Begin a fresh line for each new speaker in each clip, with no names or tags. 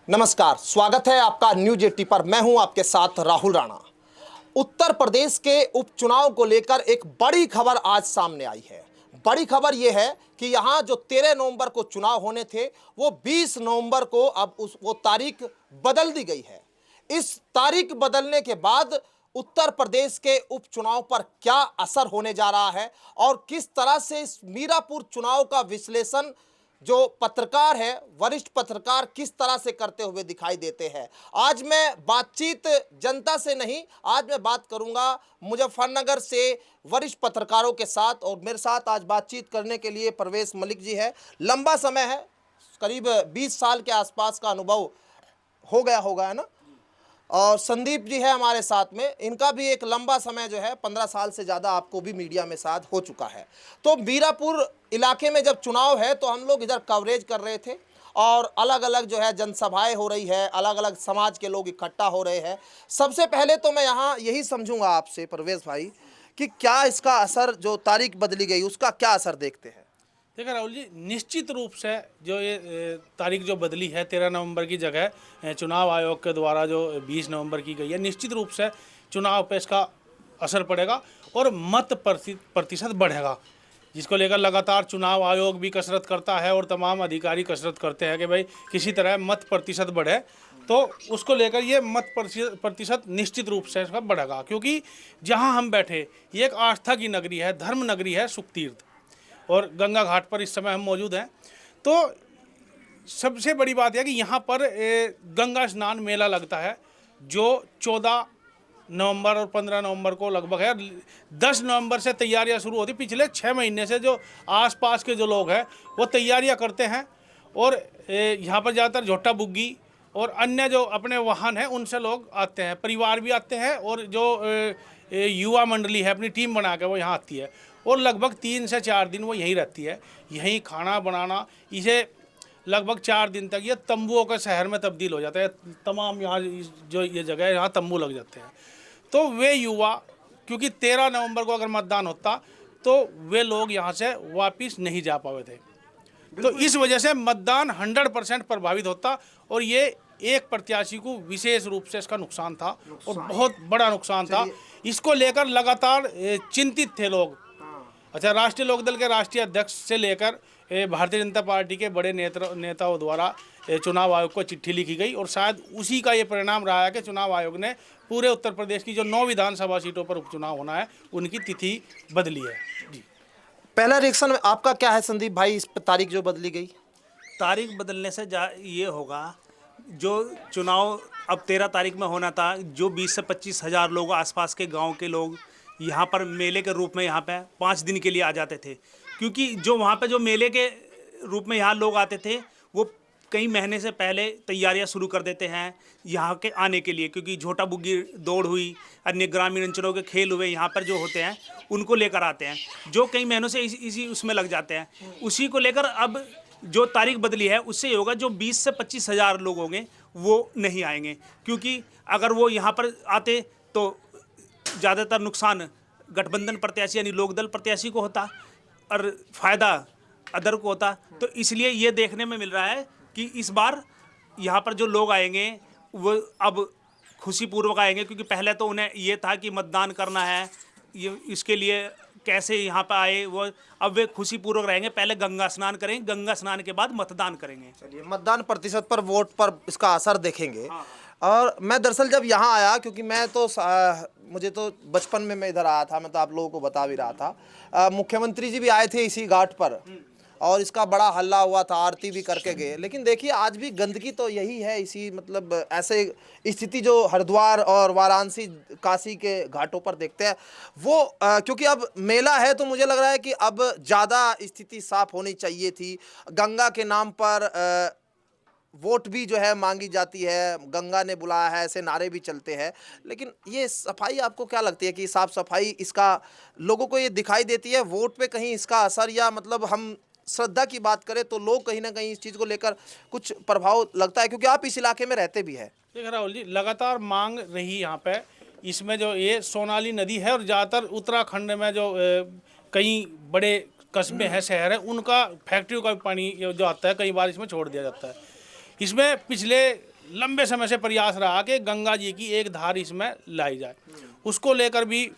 नमस्कार, स्वागत है आपका न्यूज 80 पर। मैं हूं आपके साथ राहुल राणा। उत्तर प्रदेश के उपचुनाव को लेकर एक बड़ी खबर आज सामने आई है। बड़ी खबर यह है कि यहां जो 13 नवंबर को चुनाव होने थे वो 20 नवंबर को अब वो तारीख बदल दी गई है। इस तारीख बदलने के बाद उत्तर प्रदेश के उपचुनाव पर क्या असर होने जा रहा है और किस तरह से इस मीरापुर चुनाव का विश्लेषण जो पत्रकार है, वरिष्ठ पत्रकार किस तरह से करते हुए दिखाई देते हैं। आज मैं बातचीत जनता से नहीं, आज मैं बात करूंगा मुजफ्फरनगर से वरिष्ठ पत्रकारों के साथ। और मेरे साथ आज बातचीत करने के लिए परवेश मलिक जी है। लंबा समय है, करीब 20 साल के आसपास का अनुभव हो गया होगा, है ना। और संदीप जी है हमारे साथ में, इनका भी एक लंबा समय जो है 15 साल से ज़्यादा आपको भी मीडिया में साथ हो चुका है। तो मीरापुर इलाके में जब चुनाव है तो हम लोग इधर कवरेज कर रहे थे और अलग अलग जो है जनसभाएं हो रही है, अलग अलग समाज के लोग इकट्ठा हो रहे हैं। सबसे पहले तो मैं यहाँ यही समझूंगा आपसे परवेश भाई कि क्या इसका असर, जो तारीख बदली गई उसका क्या असर देखते हैं।
देखिए राहुल जी, निश्चित रूप से जो ये तारीख जो बदली है 13 नवंबर की जगह चुनाव आयोग के द्वारा जो 20 नवंबर की गई है, निश्चित रूप से चुनाव पे इसका असर पड़ेगा और मत प्रतिशत बढ़ेगा, जिसको लेकर लगातार चुनाव आयोग भी कसरत करता है और तमाम अधिकारी कसरत करते हैं कि भाई किसी तरह मत प्रतिशत बढ़े। तो उसको लेकर ये मत प्रतिशत निश्चित रूप से इसका बढ़ेगा, क्योंकि जहाँ हम बैठे ये एक आस्था की नगरी है, धर्म नगरी है सुखतीर्थ, और गंगा घाट पर इस समय हम मौजूद हैं। तो सबसे बड़ी बात यह कि यहाँ पर गंगा स्नान मेला लगता है जो 14 नवंबर और 15 नवंबर को लगभग है। 10 नवंबर से तैयारियां शुरू होती। पिछले 6 महीने से जो आसपास के जो लोग हैं वो तैयारियां करते हैं और यहाँ पर ज़्यादातर झोटा बुग्गी और अन्य जो अपने वाहन हैं उनसे लोग आते हैं, परिवार भी आते हैं और जो युवा मंडली है अपनी टीम बना के वो यहाँ आती है और लगभग 3 से 4 दिन वो यहीं रहती है। यहीं खाना बनाना, इसे लगभग 4 दिन तक ये तंबुओं के शहर में तब्दील हो जाता है। तमाम यहाँ जो ये जगह है यहाँ तंबू लग जाते हैं। तो वे युवा, क्योंकि 13 नवंबर को अगर मतदान होता तो वे लोग यहाँ से वापस नहीं जा पाए थे, तो इस वजह से मतदान 100% प्रभावित होता और ये एक प्रत्याशी को विशेष रूप से इसका नुकसान था और बहुत बड़ा नुकसान था। इसको लेकर लगातार चिंतित थे लोग। अच्छा, राष्ट्रीय लोकदल के राष्ट्रीय अध्यक्ष से लेकर भारतीय जनता पार्टी के बड़े नेताओं द्वारा चुनाव आयोग को चिट्ठी लिखी गई और शायद उसी का ये परिणाम रहा है कि चुनाव आयोग ने पूरे उत्तर प्रदेश की जो 9 विधानसभा सीटों पर उपचुनाव होना है उनकी तिथि बदली है। जी,
पहला रिएक्शन आपका क्या है संदीप भाई, इस तारीख जो बदली गई।
तारीख बदलने से ये होगा, जो चुनाव अब 13 तारीख में होना था, जो 20 से 25 हज़ार लोग आसपास के गांव के लोग यहाँ पर मेले के रूप में यहाँ पे 5 दिन के लिए आ जाते थे, क्योंकि जो वहाँ पे जो मेले के रूप में यहाँ लोग आते थे वो कई महीने से पहले तैयारियां शुरू कर देते हैं यहाँ के आने के लिए, क्योंकि झोटा बुग्गी दौड़ हुई, अन्य ग्रामीण अंचलों के खेल हुए यहाँ पर जो होते हैं उनको लेकर आते हैं, जो कई महीनों से इसी उसमें लग जाते हैं। उसी को लेकर अब जो तारीख बदली है उससे ये होगा, जो 20 से 25 हज़ार लोग होंगे वो नहीं आएंगे, क्योंकि अगर वो यहाँ पर आते तो ज़्यादातर नुकसान गठबंधन प्रत्याशी यानी लोकदल प्रत्याशी को होता और फायदा अदर को होता। तो इसलिए ये देखने में मिल रहा है कि इस बार यहाँ पर जो लोग आएंगे वो अब खुशीपूर्वक आएंगे, क्योंकि पहले तो उन्हें ये था कि मतदान करना है, ये इसके लिए कैसे यहाँ पर आए, वो अब वे खुशीपूर्वक रहेंगे। पहले गंगा स्नान करेंगे, गंगा स्नान के बाद मतदान करेंगे।
चलिए, मतदान प्रतिशत पर, वोट पर इसका असर देखेंगे। और मैं दरअसल जब यहाँ आया, क्योंकि मैं तो मुझे तो बचपन में मैं इधर आया था, मैं तो आप लोगों को बता भी रहा था, मुख्यमंत्री जी भी आए थे इसी घाट पर और इसका बड़ा हल्ला हुआ था, आरती भी करके गए। लेकिन देखिए आज भी गंदगी तो यही है, इसी मतलब ऐसे स्थिति जो हरिद्वार और वाराणसी काशी के घाटों पर देखते हैं वो क्योंकि अब मेला है तो मुझे लग रहा है कि अब ज़्यादा स्थिति साफ होनी चाहिए थी। गंगा के नाम पर वोट भी जो है मांगी जाती है, गंगा ने बुलाया है, ऐसे नारे भी चलते हैं। लेकिन ये सफाई आपको क्या लगती है कि साफ सफाई इसका लोगों को ये दिखाई देती है वोट पे कहीं इसका असर, या मतलब हम श्रद्धा की बात करें तो लोग कहीं ना कहीं इस चीज़ को लेकर कुछ प्रभाव लगता है, क्योंकि आप इस इलाके में रहते भी है।
देख राहुल जी, लगातार मांग रही यहाँ पे, इसमें जो ये सोनाली नदी है और ज़्यादातर उत्तराखंड में जो कई बड़े कस्बे हैं, शहर है, उनका फैक्ट्रियों का भी पानी जो आता है कई बार इसमें छोड़ दिया जाता है। इसमें पिछले लंबे समय से प्रयास रहा कि गंगा जी की एक धार इसमें लाई जाए। उसको लेकर भी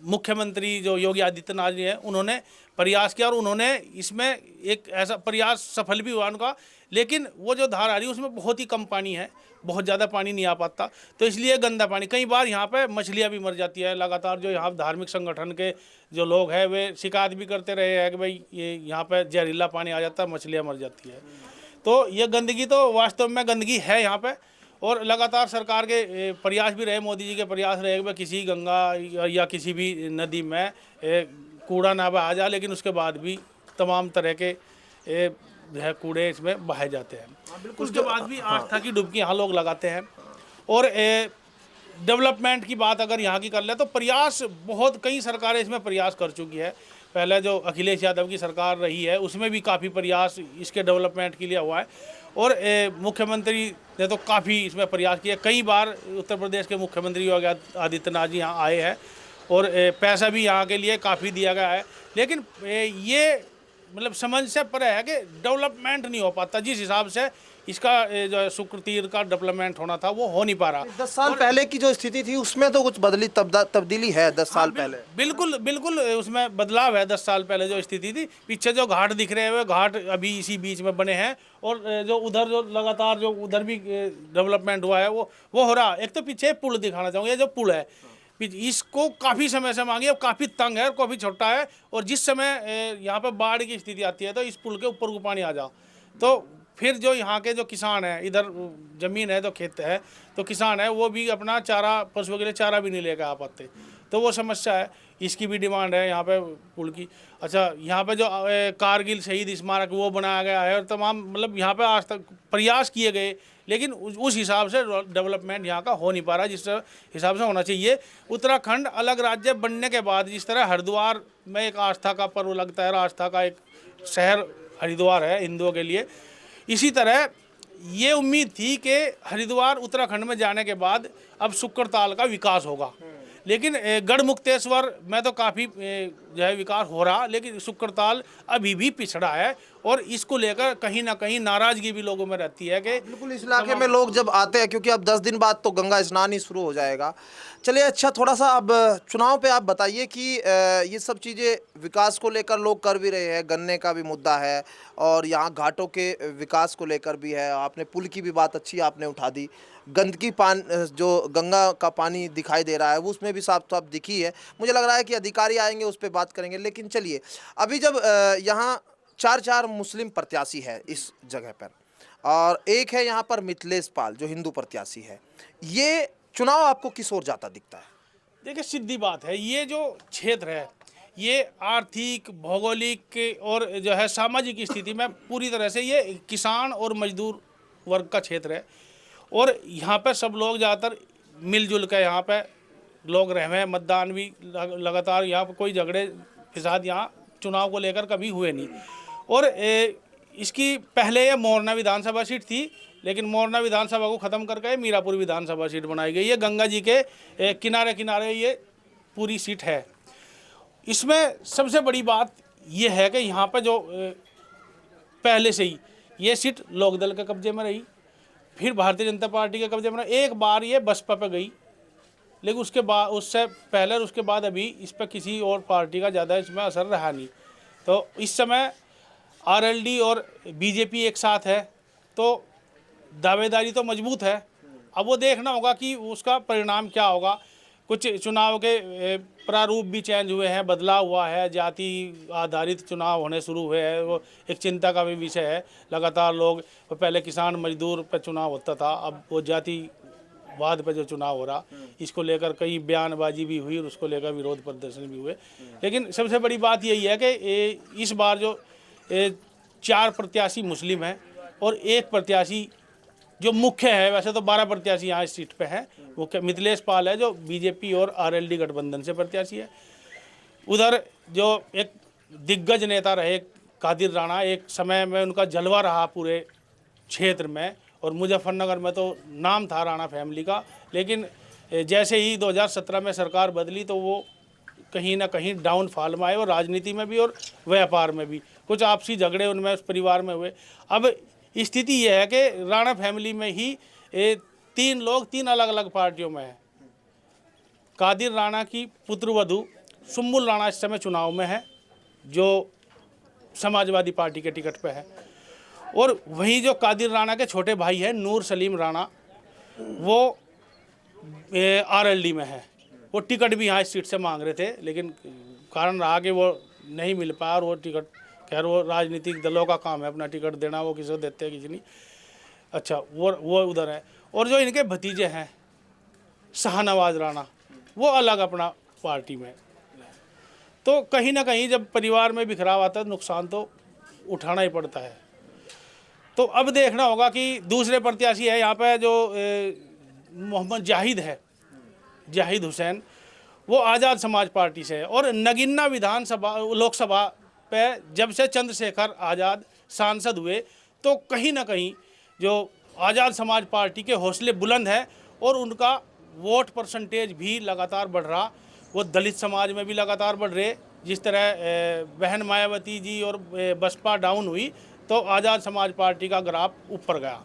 मुख्यमंत्री जो योगी आदित्यनाथ जी हैं उन्होंने प्रयास किया और उन्होंने इसमें एक ऐसा प्रयास सफल भी हुआ उनका। लेकिन वो जो धार आ रही है उसमें बहुत ही कम पानी है, बहुत ज़्यादा पानी नहीं आ पाता, तो इसलिए गंदा पानी, कई बार यहाँ पे मछलियाँ भी मर जाती है। लगातार जो यहाँ धार्मिक संगठन के जो लोग हैं वे शिकायत भी करते रहे हैं कि भाई ये यहाँ पे जहरीला पानी आ जाता है, मछलियाँ मर जाती है। तो ये गंदगी तो वास्तव में गंदगी है यहाँ पे, और लगातार सरकार के प्रयास भी रहे, मोदी जी के प्रयास रहे कि किसी गंगा या किसी भी नदी में कूड़ा ना बहा जाए, लेकिन उसके बाद भी तमाम तरह के जो है कूड़े इसमें बहाए जाते हैं। उसके बाद भी आस्था की डुबकी यहाँ लोग लगाते हैं। और डेवलपमेंट की बात अगर यहाँ की कर ले तो प्रयास बहुत, कई सरकारें इसमें प्रयास कर चुकी है। पहले जो अखिलेश यादव की सरकार रही है उसमें भी काफ़ी प्रयास इसके डेवलपमेंट के लिए हुआ है, और मुख्यमंत्री ने तो काफ़ी इसमें प्रयास किया। कई बार उत्तर प्रदेश के मुख्यमंत्री योगी आदित्यनाथ जी यहाँ आए हैं और पैसा भी यहाँ के लिए काफ़ी दिया गया है, लेकिन ये मतलब समझ से परे है कि डेवलपमेंट नहीं हो पाता जिस हिसाब से इसका जो है शुक्रतीर्थ का डेवलपमेंट होना था वो हो नहीं पा रहा।
10 साल पहले की जो स्थिति थी उसमें तो कुछ तब्दीली है 10 साल पहले।
बिल्कुल बिल्कुल उसमें बदलाव है। 10 साल पहले जो स्थिति थी, पीछे जो घाट दिख रहे हैं वे घाट अभी इसी बीच में बने हैं, और जो उधर जो लगातार जो उधर भी डेवलपमेंट हुआ है वो हो रहा। एक तो पीछे पुल दिखाना चाहूँगा, ये जो पुल है इसको काफ़ी समय से मांगी, अब काफ़ी तंग है और काफ़ी छोटा है, और जिस समय यहाँ पे बाढ़ की स्थिति आती है तो इस पुल के ऊपर को पानी आ जाओ तो फिर जो यहाँ के जो किसान हैं, इधर ज़मीन है तो खेत है तो किसान है वो भी अपना चारा, पशुओं के लिए चारा भी नहीं लेकर आ पाते, तो वो समस्या है। इसकी भी डिमांड है यहाँ पे पुल की। अच्छा, यहाँ पे जो कारगिल शहीद स्मारक वो बनाया गया है, और तमाम मतलब यहाँ पे आज तक प्रयास किए गए, लेकिन उस हिसाब से डेवलपमेंट यहाँ का हो नहीं पा रहा जिस हिसाब से होना चाहिए। उत्तराखंड अलग राज्य बनने के बाद जिस तरह हरिद्वार में एक आस्था का पर्व लगता है, आस्था का एक शहर हरिद्वार है हिंदुओं के लिए, इसी तरह ये उम्मीद थी कि हरिद्वार उत्तराखंड में जाने के बाद अब शुक्रताल का विकास होगा, लेकिन गढ़मुक्तेश्वर में तो काफ़ी जो है विकास हो रहा, लेकिन शुक्रताल अभी भी पिछड़ा है, और इसको लेकर कहीं ना कहीं नाराजगी भी लोगों में रहती है कि
बिल्कुल इस इलाके में लोग जब आते हैं, क्योंकि अब 10 दिन बाद तो गंगा स्नान ही शुरू हो जाएगा। चलिए, अच्छा थोड़ा सा अब चुनाव पे आप बताइए कि ये सब चीज़ें विकास को लेकर लोग कर भी रहे हैं, गन्ने का भी मुद्दा है और यहाँ घाटों के विकास को लेकर भी है। आपने पुल की भी बात अच्छी आपने उठा दी, गंदगी जो गंगा का पानी दिखाई दे रहा है वो उसमें भी साफ साफ दिखी है। मुझे लग रहा है कि अधिकारी आएंगे उस पर बात करेंगे, लेकिन चलिए अभी जब यहाँ चार मुस्लिम प्रत्याशी है इस जगह पर, और एक है यहाँ पर मिथिलेश पाल जो हिंदू प्रत्याशी है, ये चुनाव आपको किस ओर जाता दिखता है?
देखिए, सीधी बात है, ये जो क्षेत्र है ये आर्थिक, भौगोलिक और जो है सामाजिक स्थिति में पूरी तरह से ये किसान और मजदूर वर्ग का क्षेत्र है, और यहाँ पे सब लोग ज़्यादातर मिलजुल कर यहाँ पे लोग रहे हैं। मतदान भी लगातार, यहाँ पे कोई झगड़े फिसाद यहाँ चुनाव को लेकर कभी हुए नहीं। और इसकी पहले ये मोरना विधानसभा सीट थी, लेकिन मोरना विधानसभा को ख़त्म करके मीरापुर विधानसभा सीट बनाई गई है। गंगा जी के किनारे किनारे ये पूरी सीट है। इसमें सबसे बड़ी बात ये है कि यहाँ पर जो पहले से ही ये सीट लोकदल के कब्जे में रही, फिर भारतीय जनता पार्टी के कब्जे में रही, एक बार ये बसपा पे गई, लेकिन उसके बाद, उससे पहले और उसके बाद अभी इस पर किसी और पार्टी का ज़्यादा इसमें असर रहा नहीं। तो इस समय आरएलडी और बीजेपी एक साथ है तो दावेदारी तो मजबूत है। अब वो देखना होगा कि उसका परिणाम क्या होगा। कुछ चुनाव के प्रारूप भी चेंज हुए हैं, बदलाव हुआ है, जाति आधारित चुनाव होने शुरू हुए हैं, वो एक चिंता का भी विषय है। लगातार लोग, पहले किसान मजदूर पर चुनाव होता था, अब वो जातिवाद पे जो चुनाव हो रहा, इसको लेकर कई बयानबाजी भी हुई और उसको लेकर विरोध प्रदर्शन भी हुए। लेकिन सबसे बड़ी बात यही है कि इस बार जो 4 प्रत्याशी मुस्लिम हैं और 1 प्रत्याशी जो मुख्य है, वैसे तो 12 प्रत्याशी यहाँ इस सीट पे हैं, मुख्य मिथिलेश पाल है जो बीजेपी और आरएलडी गठबंधन से प्रत्याशी है। उधर जो एक दिग्गज नेता रहे कादिर राणा, एक समय में उनका जलवा रहा पूरे क्षेत्र में, और मुजफ्फरनगर में तो नाम था राणा फैमिली का, लेकिन जैसे ही 2017 में सरकार बदली तो वो कहीं ना कहीं डाउनफॉल में आए, और राजनीति में भी और व्यापार में भी कुछ आपसी झगड़े उनमें उस परिवार में हुए। अब स्थिति यह है कि राणा फैमिली में ही ये 3 लोग 3 अलग अलग पार्टियों में हैं। कादिर राणा की पुत्रवधू सुम्बुल राणा इस समय चुनाव में है, जो समाजवादी पार्टी के टिकट पे है। और वहीं जो कादिर राणा के छोटे भाई हैं नूर सलीम राणा, वो आरएलडी में है। वो टिकट भी यहाँ इस सीट से मांग रहे थे, लेकिन कारण रहा कि वो नहीं मिल पाया। और वो टिकट, खैर वो राजनीतिक दलों का काम है अपना टिकट देना, वो किसी को देते हैं किसी नहीं। अच्छा, वो उधर है। और जो इनके भतीजे हैं शाहनवाज राणा, वो अलग अपना पार्टी में। तो कहीं ना कहीं जब परिवार में बिखराव आता है नुकसान तो उठाना ही पड़ता है। तो अब देखना होगा कि दूसरे प्रत्याशी है यहाँ पे जो मोहम्मद जाहिद है, जाहिद हुसैन, वो आज़ाद समाज पार्टी से है। और नगीना विधानसभा लोकसभा पे जब से चंद्रशेखर आज़ाद सांसद हुए तो कहीं ना कहीं जो आज़ाद समाज पार्टी के हौसले बुलंद है और उनका वोट परसेंटेज भी लगातार बढ़ रहा। वो दलित समाज में भी लगातार बढ़ रहे। जिस तरह बहन मायावती जी और बसपा डाउन हुई तो आज़ाद समाज पार्टी का ग्राफ ऊपर गया।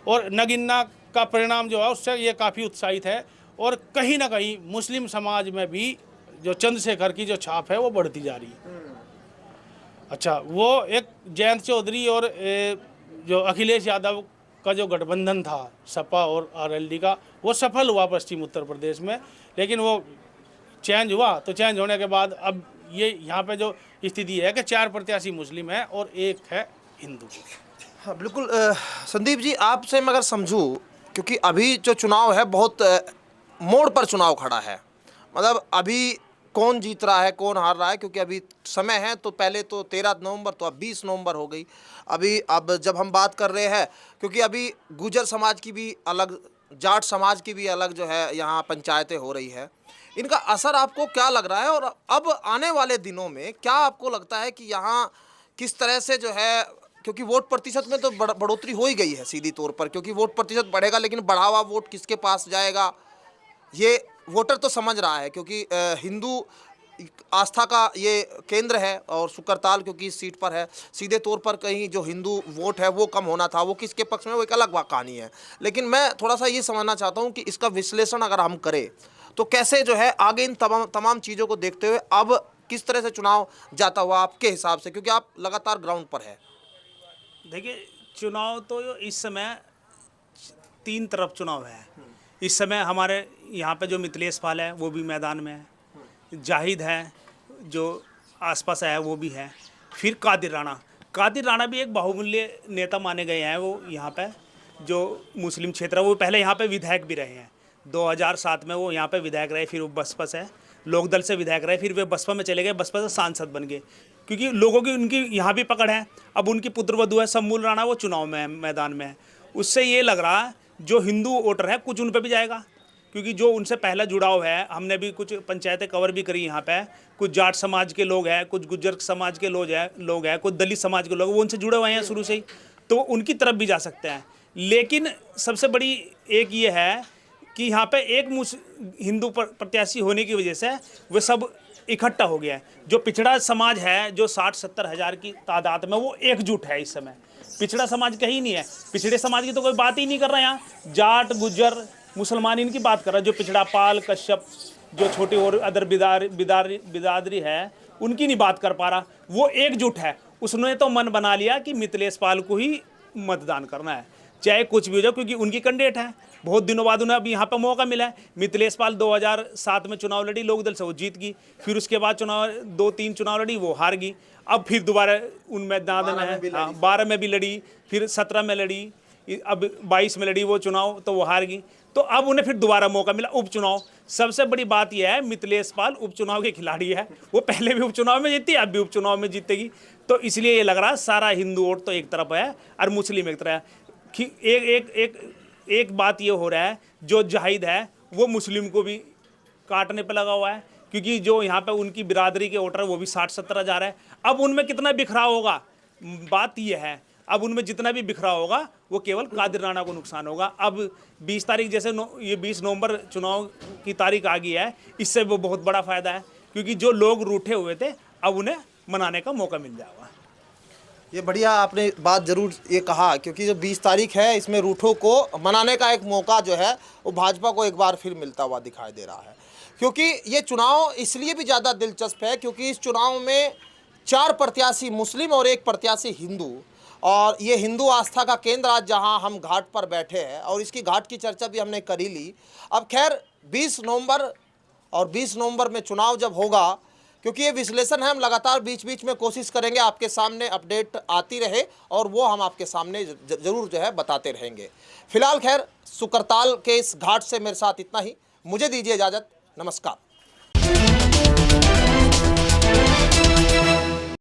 और नगीना का परिणाम जो है उससे ये काफ़ी उत्साहित है। और कहीं ना कहीं मुस्लिम समाज में भी जो चंद्रशेखर की जो छाप है वो बढ़ती जा रही है। अच्छा, वो एक जयंत चौधरी और जो अखिलेश यादव का जो गठबंधन था सपा और आरएलडी का, वो सफल हुआ पश्चिम उत्तर प्रदेश में। लेकिन वो चेंज हुआ तो चेंज होने के बाद अब ये यहाँ पे जो स्थिति है कि 4 प्रत्याशी मुस्लिम है और 1 है हिंदू।
हाँ बिल्कुल। संदीप जी, आपसे मैं अगर समझूं, क्योंकि अभी जो चुनाव है बहुत मोड़ पर चुनाव खड़ा है, मतलब अभी कौन जीत रहा है कौन हार रहा है, क्योंकि अभी समय है। तो पहले तो 13 नवंबर, तो अब 20 नवंबर हो गई। अब जब हम बात कर रहे हैं, क्योंकि अभी गुर्जर समाज की भी अलग, जाट समाज की भी अलग जो है यहाँ पंचायतें हो रही है, इनका असर आपको क्या लग रहा है? और अब आने वाले दिनों में क्या आपको लगता है कि यहाँ किस तरह से जो है, क्योंकि वोट प्रतिशत में तो बढ़ोतरी हो ही गई है सीधी तौर पर, क्योंकि वोट प्रतिशत बढ़ेगा, लेकिन बढ़ा हुआ वोट किसके पास जाएगा ये वोटर तो समझ रहा है, क्योंकि हिंदू आस्था का ये केंद्र है और सुकरताल क्योंकि इस सीट पर है। सीधे तौर पर कहीं जो हिंदू वोट है वो कम होना था, वो किसके पक्ष में, वो एक अलग कहानी है। लेकिन मैं थोड़ा सा ये समझना चाहता हूँ कि इसका विश्लेषण अगर हम करें तो कैसे जो है आगे इन तमाम चीज़ों को देखते हुए अब किस तरह से चुनाव जाता हुआ आपके हिसाब से, क्योंकि आप लगातार ग्राउंड पर है।
देखिए, चुनाव तो इस समय 3 तरफ चुनाव है। इस समय हमारे यहाँ पे जो मिथिलेश पाल है वो भी मैदान में है, जाहिद है जो आसपास है वो भी है, फिर कादिर राणा भी एक बाहुमूल्य नेता माने गए हैं। वो यहाँ पे जो मुस्लिम क्षेत्र है, वो पहले यहाँ पे विधायक भी रहे हैं। 2007 में वो यहाँ पे विधायक रहे, फिर वो बसपा से लोकदल से विधायक रहे, फिर वे बसपा में चले गए, बसपा से सांसद बन गए, क्योंकि लोगों की उनकी यहाँ भी पकड़ है। अब उनकी पुत्रवधू है सुम्बुल राणा, वो चुनाव में मैदान में है। उससे ये लग रहा है जो हिंदू वोटर है कुछ उन पर भी जाएगा, क्योंकि जो उनसे पहला जुड़ाव है, हमने भी कुछ पंचायतें कवर भी करी यहाँ पे। कुछ जाट समाज के लोग हैं, कुछ गुर्जर समाज के लोग हैं, कुछ दलित समाज के लोग, वो उनसे जुड़े हुए हैं शुरू से ही, तो उनकी तरफ भी जा सकते हैं। लेकिन सबसे बड़ी एक ये है कि यहाँ पे एक हिंदू प्रत्याशी होने की वजह से वे सब इकट्ठा हो गया है। जो पिछड़ा समाज है, जो 60-70 हज़ार की तादाद में, वो एकजुट है इस समय। पिछड़ा समाज कहीं नहीं है, पिछड़े समाज की तो कोई बात ही नहीं कर रहा है यहाँ। जाट, गुज्जर, मुसलमान इनकी बात कर रहा है। जो पिछड़ा पाल, कश्यप, जो छोटे और अदर बिदादरी है, उनकी नहीं बात कर पा रहा। वो एकजुट है, उसने तो मन बना लिया कि मिथिलेश पाल को ही मतदान करना है, चाहे कुछ भी हो जाए, क्योंकि उनकी कैंडिडेट है। बहुत दिनों बाद उन्हें अब यहाँ पे मौका मिला है। मिथिलेश पाल 2007 में चुनाव लड़ी लोकदल से, वो जीत गई। फिर उसके बाद 2-3 चुनाव लड़ी, वो हार गई। अब फिर दोबारा उन मैदान में है, 12 में भी लड़ी, फिर 17 में लड़ी, अब 22 में लड़ी वो चुनाव, तो वो हार गई। तो अब उन्हें फिर दोबारा मौका मिला उपचुनाव। सबसे बड़ी बात यह है, मिथिलेश पाल उपचुनाव के खिलाड़ी है। वो पहले भी उपचुनाव में जीती, अब भी उपचुनाव में जीतेगी। तो इसलिए ये लग रहा है सारा हिंदू वोट तो एक तरफ है और मुस्लिम एक तरफ है। एक बात ये हो रहा है, जो जाहिद है वो मुस्लिम को भी काटने पे लगा हुआ है, क्योंकि जो यहाँ पे उनकी बिरादरी के वोटर वो भी 60-70 हज़ार है। अब उनमें कितना बिखराव होगा, बात ये है। अब उनमें जितना भी बिखराव होगा वो केवल कादिर राणा को नुकसान होगा। अब 20 तारीख जैसे ये 20 नवंबर चुनाव की तारीख आ गई है, इससे वो बहुत बड़ा फ़ायदा है, क्योंकि जो लोग रूठे हुए थे अब उन्हें मनाने का मौका मिल जाएगा।
ये बढ़िया आपने बात जरूर ये कहा, क्योंकि जो 20 तारीख है इसमें रूठों को मनाने का एक मौका जो है वो भाजपा को एक बार फिर मिलता हुआ दिखाई दे रहा है। क्योंकि ये चुनाव इसलिए भी ज़्यादा दिलचस्प है क्योंकि इस चुनाव में 4 प्रत्याशी मुस्लिम और 1 प्रत्याशी हिंदू, और ये हिंदू आस्था का केंद्र आज जहां हम घाट पर बैठे हैं और इसकी घाट की चर्चा भी हमने कर ही ली। अब खैर 20 नवंबर और 20 नवंबर में चुनाव जब होगा, क्योंकि ये विश्लेषण है, हम लगातार बीच बीच में कोशिश करेंगे आपके सामने अपडेट आती रहे और वो हम आपके सामने ज़रूर जो है बताते रहेंगे। फिलहाल खैर सुकरताल के इस घाट से मेरे साथ इतना ही, मुझे दीजिए इजाज़त, नमस्कार।